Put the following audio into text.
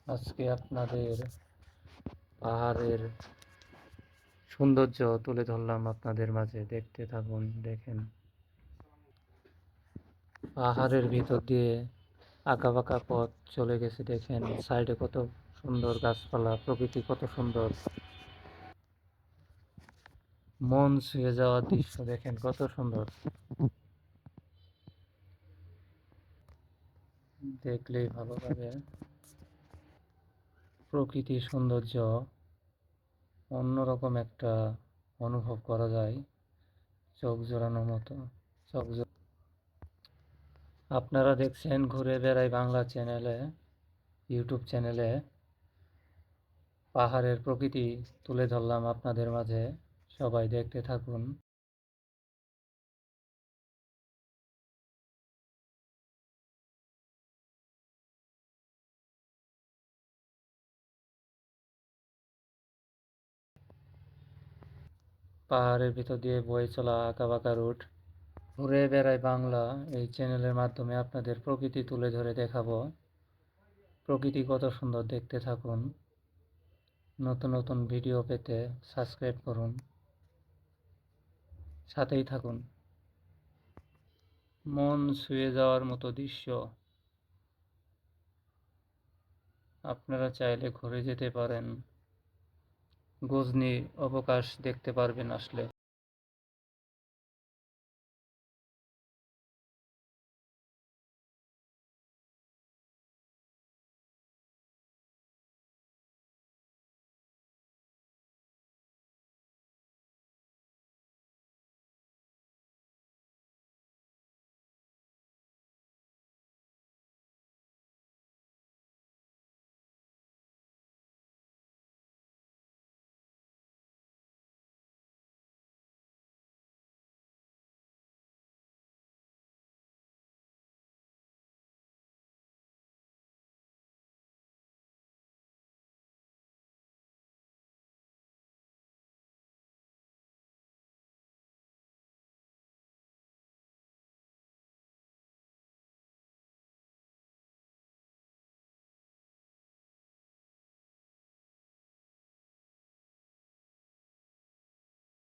আজকে আপনাদের পাহাড়ের সৌন্দর্য তুলে ধরলাম আপনাদের মাঝে। দেখতে থাকুন, দেখেন। পাহাড়ের ভিতর দিয়ে আঁকাবাঁকা পথ চলে গেছে, দেখেন সাইডে কত সুন্দর গাছপালা, প্রকৃতি কত সুন্দর। মন ছুঁয়ে যাওয়ার দৃশ্য দেখেন কত সুন্দর, দেখলেই ভালো লাগে। প্রকৃতির সৌন্দর্য অন্যরকম একটা অনুভব করা যায়, চোখ জোড়ানোর মতো। আপনারা দেখছেন ঘুরে বেড়াই বাংলা চ্যানেলে, ইউটিউব চ্যানেলে। পাহাড়ের প্রকৃতি তুলে ধরলাম আপনাদের মাঝে, সবাই দেখতে থাকুন। পাহাড়ের ভিতর দিয়ে বয়ে চলা আঁকাবাঁকা রুট। ঘুরে বেড়াই বাংলা এই চ্যানেলের মাধ্যমে আপনাদের প্রকৃতি তুলে ধরে দেখাবো। প্রকৃতি কত সুন্দর, দেখতে থাকুন। নতুন নতুন ভিডিও পেতে সাবস্ক্রাইব করুন, সাথেই থাকুন। মন ছুঁয়ে যাওয়ার মতো দৃশ্য, আপনারা চাইলে ঘুরে যেতে পারেন। গজনি অবকাশ দেখতে পারবেন আসলে।